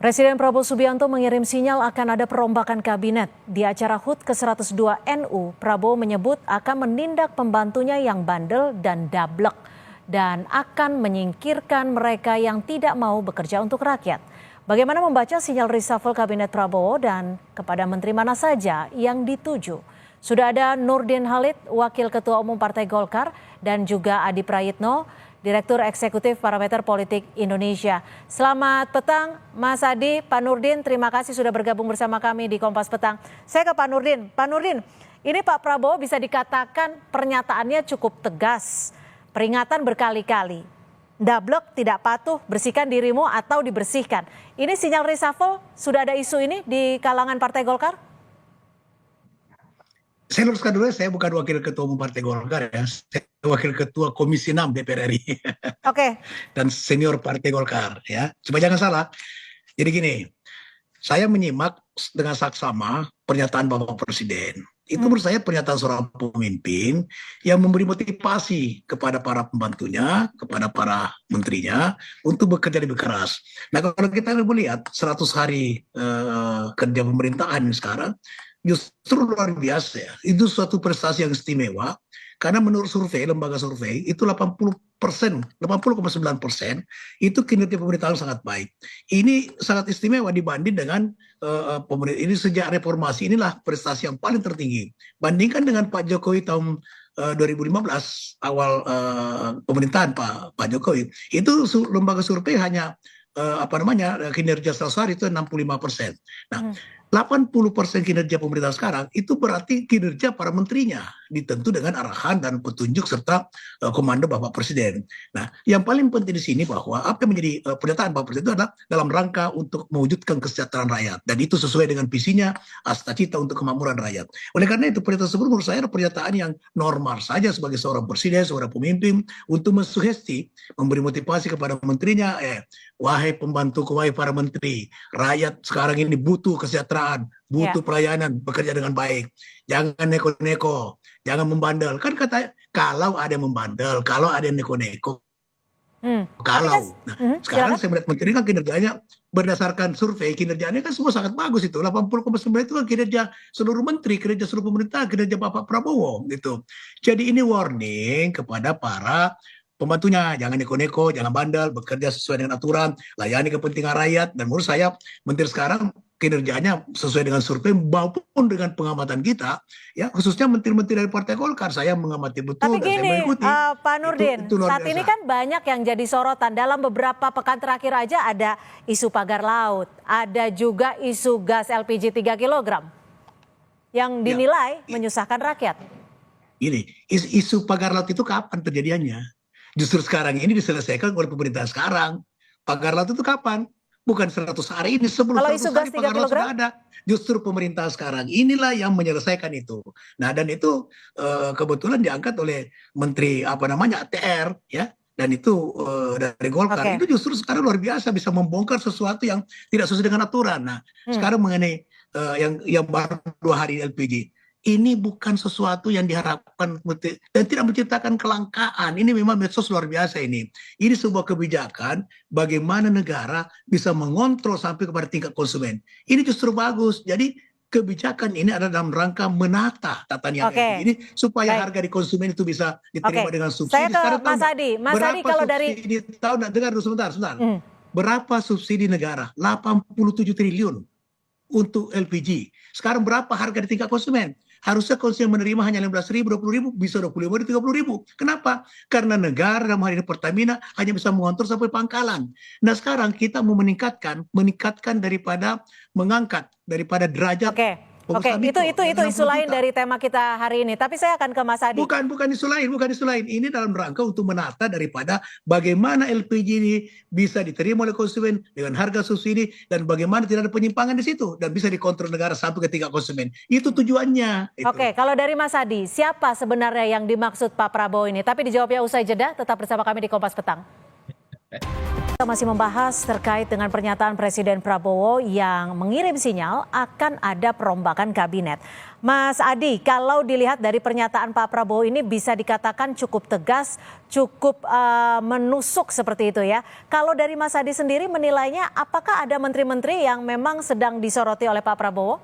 Presiden Prabowo Subianto mengirim sinyal akan ada perombakan kabinet. Di acara HUT ke-102 NU, Prabowo menyebut akan menindak pembantunya yang bandel dan dablek dan akan menyingkirkan mereka yang tidak mau bekerja untuk rakyat. Bagaimana membaca sinyal reshuffle kabinet Prabowo dan kepada menteri mana saja yang dituju? Sudah ada Nurdin Halid, Wakil Ketua Umum Partai Golkar, dan juga Adi Prayitno, Direktur Eksekutif Parameter Politik Indonesia. Selamat petang Mas Adi, Pak Nurdin, terima kasih sudah bergabung bersama kami di Kompas Petang. Saya ke Pak Nurdin. Pak Nurdin, ini Pak Prabowo bisa dikatakan pernyataannya cukup tegas. Peringatan berkali-kali. Dablek, tidak patuh, bersihkan dirimu atau dibersihkan. Ini sinyal reshuffle, sudah ada isu ini di kalangan Partai Golkar? Saya luruskan dulu, saya bukan Wakil Ketua Umum Partai Golkar ya. Saya Wakil Ketua Komisi 6 DPR RI. Oke. Dan senior Partai Golkar ya. Supaya jangan salah. Jadi gini, saya menyimak dengan saksama pernyataan Bapak Presiden. Itu menurut saya pernyataan seorang pemimpin yang memberi motivasi kepada para pembantunya, kepada para menterinya untuk bekerja lebih keras. Nah kalau kita melihat 100 hari kerja pemerintahan sekarang, justru luar biasa ya. Itu suatu prestasi yang istimewa karena menurut survei, lembaga survei itu 80%, 80,9% itu kinerja pemerintahan sangat baik. Ini sangat istimewa dibanding dengan pemerintah ini sejak reformasi, inilah prestasi yang paling tertinggi. Bandingkan dengan Pak Jokowi tahun 2015 awal pemerintahan Pak Jokowi, itu lembaga survei hanya kinerja 100 hari itu 65%. Nah, 80% kinerja pemerintah sekarang itu berarti kinerja para menterinya ditentu dengan arahan dan petunjuk serta komando Bapak Presiden. Nah, yang paling penting di sini bahwa apa yang menjadi pernyataan Bapak Presiden itu adalah dalam rangka untuk mewujudkan kesejahteraan rakyat dan itu sesuai dengan visinya cita untuk kemakmuran rakyat. Oleh karena itu pernyataan tersebut menurut saya adalah pernyataan yang normal saja sebagai seorang presiden, seorang pemimpin untuk mensugesti, memberi motivasi kepada menterinya, wahai pembantu, wahai para menteri, rakyat sekarang ini butuh kesejahteraan, butuh pelayanan, bekerja dengan baik. Jangan neko-neko, jangan membandel. Kan kata kalau ada yang membandel, kalau ada yang neko-neko, sekarang saya melihat menteri kan kinerjanya berdasarkan survei, kinerjanya kan semua sangat bagus itu. 80,9 itu kan kinerja seluruh menteri, kinerja seluruh pemerintah, kinerja Bapak Prabowo gitu. Jadi ini warning kepada para pembantunya, jangan neko-neko, jangan bandel, bekerja sesuai dengan aturan, layani kepentingan rakyat. Dan menurut saya menteri sekarang kinerjanya sesuai dengan survei maupun dengan pengamatan kita, ya khususnya menteri-menteri dari Partai Golkar, saya mengamati betul. Tapi dan gini, saya mengikuti. Pak Nurdin, saat ini kan banyak yang jadi sorotan. Dalam beberapa pekan terakhir aja ada isu pagar laut, ada juga isu gas LPG 3 kg yang dinilai menyusahkan rakyat. Ini isu pagar laut itu kapan terjadiannya? Justru sekarang ini diselesaikan oleh pemerintah sekarang. Pagar laut itu kapan? Bukan 100 hari ini, sebelum 100 hari pagar laut sudah ada. Justru pemerintah sekarang inilah yang menyelesaikan itu. Nah dan itu kebetulan diangkat oleh Menteri ATR ya. Dan itu dari Golkar. Itu justru sekarang luar biasa bisa membongkar sesuatu yang tidak sesuai dengan aturan. Nah sekarang mengenai yang baru 2 hari LPG. Ini bukan sesuatu yang diharapkan dan tidak menciptakan kelangkaan. Ini memang medsos luar biasa ini. Ini sebuah kebijakan bagaimana negara bisa mengontrol sampai kepada tingkat konsumen. Ini justru bagus. Jadi kebijakan ini adalah dalam rangka menata tata niaga ini supaya harga di konsumen itu bisa diterima dengan subsidi. Saya ke Mas Adi. Mas Adi kalau dari dengar sebentar. Berapa subsidi negara? 87 triliun untuk LPG. Sekarang berapa harga di tingkat konsumen? Harusnya konsumen menerima hanya 15.000, 20.000, bisa 25.000, 30.000. Kenapa? Karena negara dalam hal ini Pertamina hanya bisa mengontrol sampai pangkalan. Nah sekarang kita mau meningkatkan daripada mengangkat daripada derajat. Oke, itu isu lain dari tema kita hari ini. Tapi saya akan ke Mas Adi. Bukan isu lain. Ini dalam rangka untuk menata daripada bagaimana LPG ini bisa diterima oleh konsumen dengan harga subsidi dan bagaimana tidak ada penyimpangan di situ dan bisa dikontrol negara sampai ke tingkat konsumen. Itu tujuannya. Oke, kalau dari Mas Adi, siapa sebenarnya yang dimaksud Pak Prabowo ini? Tapi dijawabnya usai jeda. Tetap bersama kami di Kompas Petang. Kita masih membahas terkait dengan pernyataan Presiden Prabowo yang mengirim sinyal akan ada perombakan kabinet. Mas Adi, kalau dilihat dari pernyataan Pak Prabowo ini bisa dikatakan cukup tegas, cukup menusuk seperti itu ya. Kalau dari Mas Adi sendiri menilainya apakah ada menteri-menteri yang memang sedang disoroti oleh Pak Prabowo?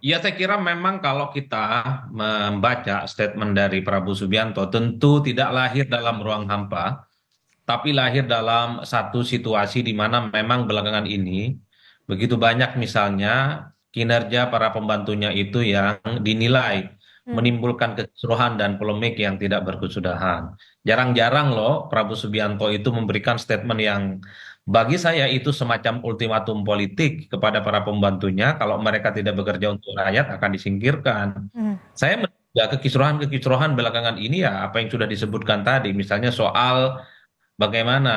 Ya, saya kira memang kalau kita membaca statement dari Prabowo Subianto, tentu tidak lahir dalam ruang hampa, tapi lahir dalam satu situasi di mana memang belakangan ini begitu banyak misalnya kinerja para pembantunya itu yang dinilai menimbulkan kekisruhan dan polemik yang tidak berkesudahan. Jarang-jarang loh Prabowo Subianto itu memberikan statement yang bagi saya itu semacam ultimatum politik kepada para pembantunya, kalau mereka tidak bekerja untuk rakyat akan disingkirkan. Saya menduga kekisruhan-kekisruhan belakangan ini ya apa yang sudah disebutkan tadi, misalnya bagaimana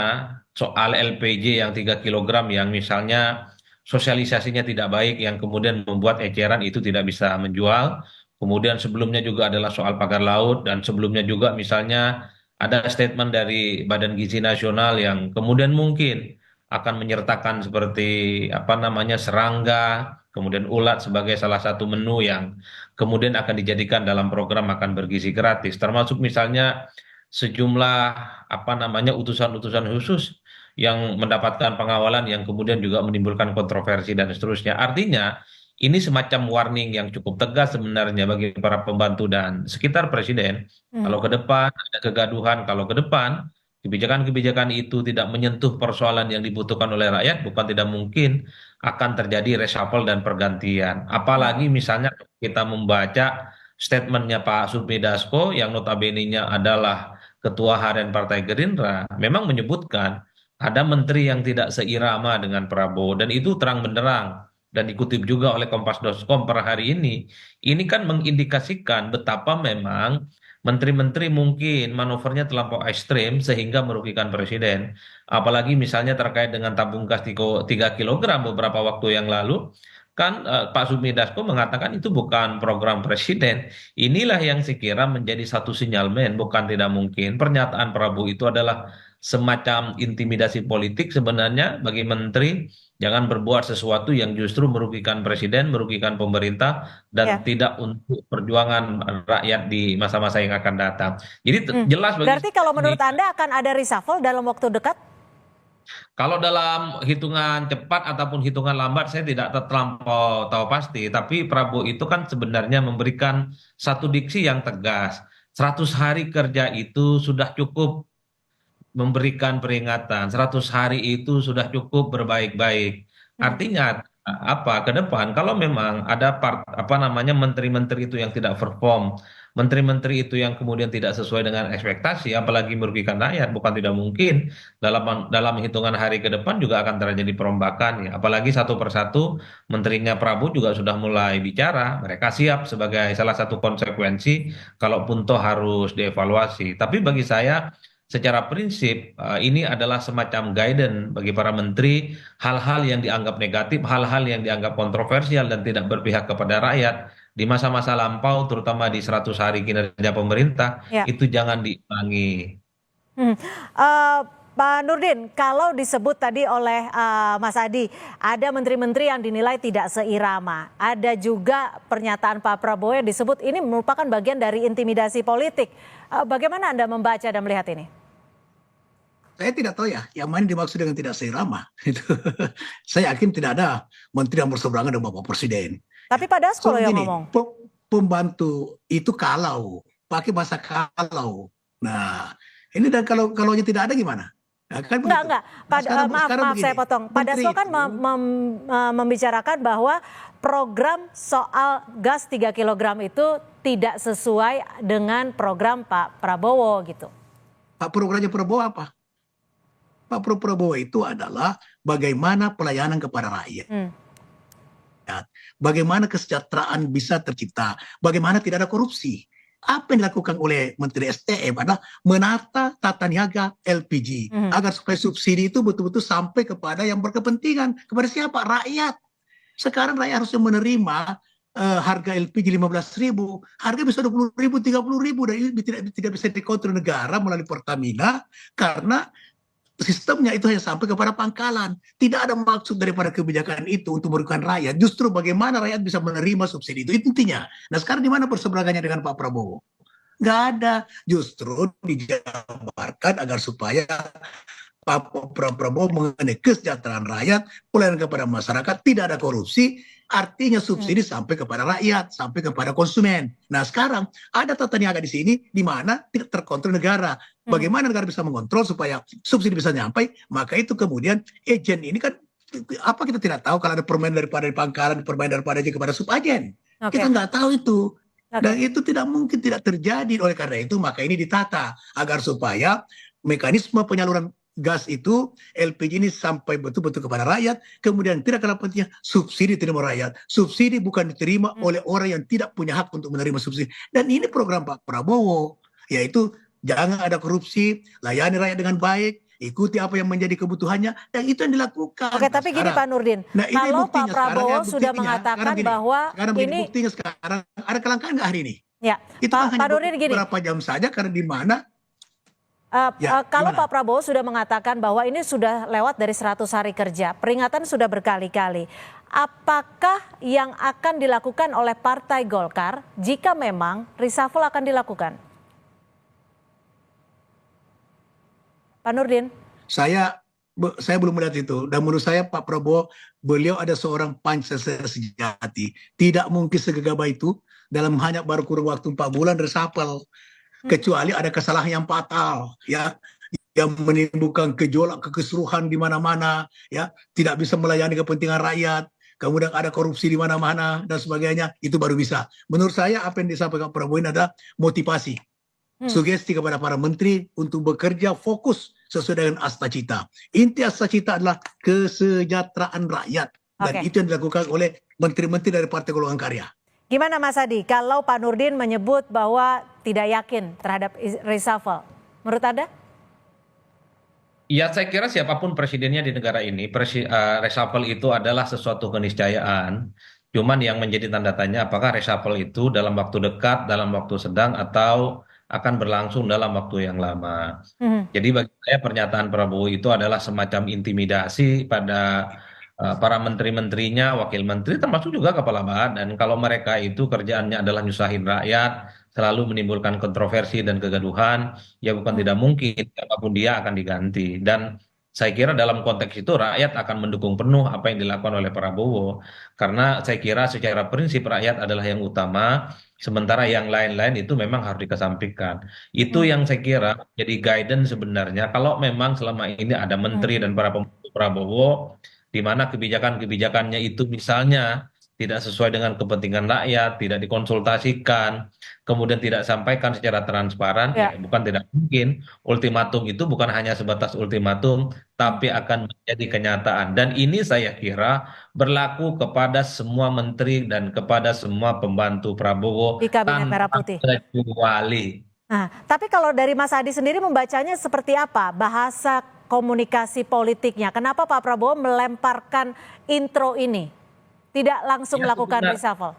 soal LPG yang 3 kilogram yang misalnya sosialisasinya tidak baik yang kemudian membuat eceran itu tidak bisa menjual. Kemudian sebelumnya juga adalah soal pagar laut dan sebelumnya juga misalnya ada statement dari Badan Gizi Nasional yang kemudian mungkin akan menyertakan seperti apa namanya serangga, kemudian ulat sebagai salah satu menu yang kemudian akan dijadikan dalam program makan bergizi gratis. Termasuk misalnya sejumlah apa namanya utusan-utusan khusus yang mendapatkan pengawalan yang kemudian juga menimbulkan kontroversi dan seterusnya. Artinya ini semacam warning yang cukup tegas sebenarnya bagi para pembantu dan sekitar presiden. Kalau ke depan ada kegaduhan, kalau ke depan kebijakan-kebijakan itu tidak menyentuh persoalan yang dibutuhkan oleh rakyat, bukan tidak mungkin akan terjadi reshuffle dan pergantian. Apalagi misalnya kita membaca statementnya Pak Sufmi Dasko yang notabene-nya adalah Ketua Harian Partai Gerindra, memang menyebutkan ada menteri yang tidak seirama dengan Prabowo dan itu terang benderang dan dikutip juga oleh Kompas.com per hari ini. Ini kan mengindikasikan betapa memang menteri-menteri mungkin manuvernya terlampau ekstrim sehingga merugikan presiden. Apalagi misalnya terkait dengan tabung gas 3 kilogram beberapa waktu yang lalu, kan Pak Sufmi Dasko mengatakan itu bukan program presiden. Inilah yang sekira menjadi satu sinyalmen, bukan tidak mungkin. Pernyataan Prabowo itu adalah semacam intimidasi politik sebenarnya bagi menteri. Jangan berbuat sesuatu yang justru merugikan presiden, merugikan pemerintah, dan Ya. tidak untuk perjuangan rakyat di masa-masa yang akan datang. Jadi jelas bagi Berarti kalau menurut saya, Anda akan ada reshuffle dalam waktu dekat? kalau dalam hitungan cepat ataupun hitungan lambat saya tidak terlampau tahu pasti, tapi Prabowo itu kan sebenarnya memberikan satu diksi yang tegas. 100 hari kerja itu sudah cukup memberikan peringatan. 100 hari itu sudah cukup berbaik-baik. Hmm. Artinya apa ke depan kalau memang ada apa namanya menteri-menteri itu yang tidak perform, menteri-menteri itu yang kemudian tidak sesuai dengan ekspektasi, apalagi merugikan rakyat, bukan tidak mungkin dalam hitungan hari ke depan juga akan terjadi perombakan ya. Apalagi satu persatu menterinya Prabowo juga sudah mulai bicara, mereka siap sebagai salah satu konsekuensi kalaupun toh harus dievaluasi. Tapi bagi saya secara prinsip ini adalah semacam guidance bagi para menteri, hal-hal yang dianggap negatif, hal-hal yang dianggap kontroversial dan tidak berpihak kepada rakyat di masa-masa lampau, terutama di 100 hari kinerja pemerintah, Ya. itu jangan diulangi. Hmm. Pak Nurdin, kalau disebut tadi oleh Mas Adi, ada menteri-menteri yang dinilai tidak seirama. Ada juga pernyataan Pak Prabowo yang disebut ini merupakan bagian dari intimidasi politik. Bagaimana Anda membaca dan melihat ini? Saya tidak tahu ya, yang mana dimaksud dengan tidak seirama. Itu. Saya yakin tidak ada menteri yang berseberangan dengan Bapak Presiden. Tapi Pak Dasko loh yang Gini, ngomong. pembantu itu kalau, pakai bahasa kalau. Nah, ini dan kalau tidak ada gimana? Nah, kan begitu. Enggak. Nah, sekarang Maaf begini, saya potong. Pak menteri Dasko kan itu- membicarakan bahwa program soal gas 3 kilogram itu tidak sesuai dengan program Pak Prabowo gitu. Pak programnya Prabowo apa? Pak Prabowo itu adalah bagaimana pelayanan kepada rakyat. Hmm. Bagaimana kesejahteraan bisa tercipta, bagaimana tidak ada korupsi. Apa yang dilakukan oleh Menteri SDM adalah menata tata niaga LPG agar supaya subsidi itu betul-betul sampai kepada yang berkepentingan. Kepada siapa? Rakyat. Sekarang rakyat harusnya menerima harga LPG 15.000, harga bisa 20.000, 30.000 dan ini tidak bisa dikontrol negara melalui Pertamina karena sistemnya itu hanya sampai kepada pangkalan. Tidak ada maksud daripada kebijakan itu untuk merugikan rakyat. Justru bagaimana rakyat bisa menerima subsidi itu intinya. Nah sekarang di mana perseberangannya dengan Pak Prabowo? Nggak ada. Justru dijabarkan agar supaya Pak Prabowo mengenai kesejahteraan rakyat, pelayanan kepada masyarakat, tidak ada korupsi, artinya subsidi sampai kepada rakyat, sampai kepada konsumen. Nah sekarang ada tata niaga di sini, di mana tidak terkontrol negara. Bagaimana negara bisa mengontrol supaya subsidi bisa nyampe? Maka itu kemudian agen ini kan, apa kita tidak tahu kalau ada permainan daripada pangkalan, permainan daripada agen kepada subagen. Kita nggak tahu itu. Dan itu tidak mungkin tidak terjadi. Oleh karena itu maka ini ditata agar supaya mekanisme penyaluran gas itu LPG ini sampai betul-betul kepada rakyat, kemudian tidak kalah pentingnya subsidi diterima rakyat. Subsidi bukan diterima oleh orang yang tidak punya hak untuk menerima subsidi. Dan ini program Pak Prabowo, yaitu jangan ada korupsi, layani rakyat dengan baik, ikuti apa yang menjadi kebutuhannya, dan itu yang dilakukan. Oke, tapi gini Pak Nurdin, nah, ini kalau Pak Prabowo sudah mengatakan bahwa ini buktinya sekarang ada kelangkaan nggak hari ini? Ya, itu Pak Nurdin gini. Berapa jam saja karena di mana? Kalau Pak Prabowo sudah mengatakan bahwa ini sudah lewat dari 100 hari kerja, peringatan sudah berkali-kali. Apakah yang akan dilakukan oleh Partai Golkar jika memang reshuffle akan dilakukan? Pak Nurdin? Saya belum melihat itu. Dan menurut saya Pak Prabowo, beliau ada seorang Pancasila sejati. Tidak mungkin segegabah itu dalam hanya baru kurun waktu 4 bulan reshuffle. Kecuali ada kesalahan yang fatal, ya, yang menimbulkan gejolak kekisruhan di mana-mana, ya, tidak bisa melayani kepentingan rakyat, kemudian ada korupsi di mana-mana dan sebagainya, itu baru bisa. Menurut saya apa yang disampaikan Prabowo ini ada motivasi, sugesti kepada para menteri untuk bekerja fokus sesuai dengan asta cita. Inti asta cita adalah kesejahteraan rakyat, dan itu yang dilakukan oleh menteri-menteri dari Partai Golongan Karya. Gimana Mas Adi, kalau Pak Nurdin menyebut bahwa tidak yakin terhadap reshuffle, menurut Anda? Ya saya kira siapapun presidennya di negara ini, reshuffle itu adalah sesuatu keniscayaan. Cuman yang menjadi tanda tanya apakah reshuffle itu dalam waktu dekat, dalam waktu sedang, atau akan berlangsung dalam waktu yang lama. Jadi bagi saya pernyataan Prabowo itu adalah semacam intimidasi pada para menteri-menterinya, wakil menteri, termasuk juga kepala badan. Kalau mereka itu kerjaannya adalah nyusahin rakyat, selalu menimbulkan kontroversi dan kegaduhan, ya bukan tidak mungkin apapun dia akan diganti. Dan saya kira dalam konteks itu rakyat akan mendukung penuh apa yang dilakukan oleh Prabowo. Karena saya kira secara prinsip rakyat adalah yang utama, sementara yang lain-lain itu memang harus dikesampingkan. Itu yang saya kira jadi guidance sebenarnya. Kalau memang selama ini ada menteri dan para pembantu Prabowo, di mana kebijakan-kebijakannya itu misalnya tidak sesuai dengan kepentingan rakyat, tidak dikonsultasikan, kemudian tidak sampaikan secara transparan, ya bukan tidak mungkin ultimatum itu bukan hanya sebatas ultimatum, tapi akan menjadi kenyataan. Dan ini saya kira berlaku kepada semua menteri dan kepada semua pembantu Prabowo di Kabinet Merah tanpa Putih kecuali. Nah, tapi kalau dari Mas Adi sendiri membacanya seperti apa bahasa komunikasi politiknya? Kenapa Pak Prabowo melemparkan intro ini? Tidak langsung melakukan reshuffle?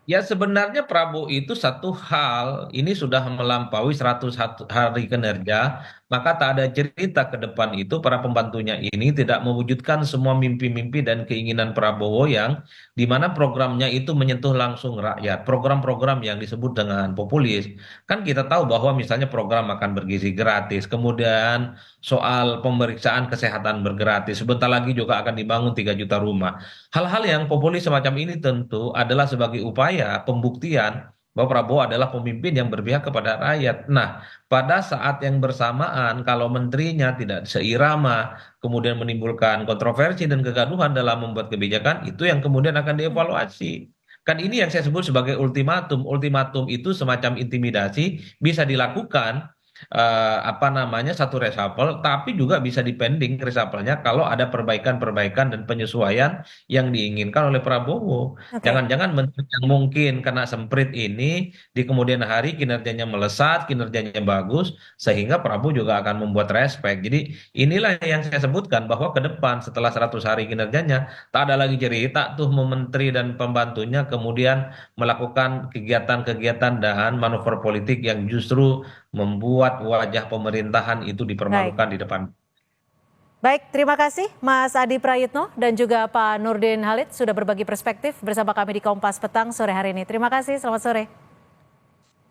Ya sebenarnya Prabowo itu satu hal, ini sudah melampaui 100 hari kinerja, maka tak ada cerita ke depan itu para pembantunya ini tidak mewujudkan semua mimpi-mimpi dan keinginan Prabowo yang dimana programnya itu menyentuh langsung rakyat. Program-program yang disebut dengan populis, kan kita tahu bahwa misalnya program makan bergizi gratis, kemudian soal pemeriksaan kesehatan bergratis, sebentar lagi juga akan dibangun 3 juta rumah. Hal-hal yang populis semacam ini tentu adalah sebagai upaya pembuktian bahwa Prabowo adalah pemimpin yang berpihak kepada rakyat. Nah, pada saat yang bersamaan kalau menterinya tidak seirama, kemudian menimbulkan kontroversi dan kegaduhan dalam membuat kebijakan, itu yang kemudian akan dievaluasi. Kan ini yang saya sebut sebagai ultimatum. Ultimatum itu semacam intimidasi, bisa dilakukan satu reshuffle, tapi juga bisa dipending reshuffle-nya kalau ada perbaikan-perbaikan dan penyesuaian yang diinginkan oleh Prabowo. Jangan-jangan menteri yang mungkin kena semprit ini di kemudian hari kinerjanya melesat, kinerjanya bagus, sehingga Prabowo juga akan membuat respect. Jadi inilah yang saya sebutkan bahwa ke depan setelah 100 hari kinerjanya tak ada lagi cerita tuh menteri dan pembantunya kemudian melakukan kegiatan-kegiatan dan manuver politik yang justru membuat wajah pemerintahan itu dipermalukan di depan. Baik, terima kasih Mas Adi Prayitno dan juga Pak Nurdin Halid sudah berbagi perspektif bersama kami di Kompas Petang sore hari ini. Terima kasih, selamat sore.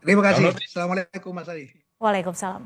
Terima kasih. Assalamualaikum Mas Ali. Waalaikumsalam.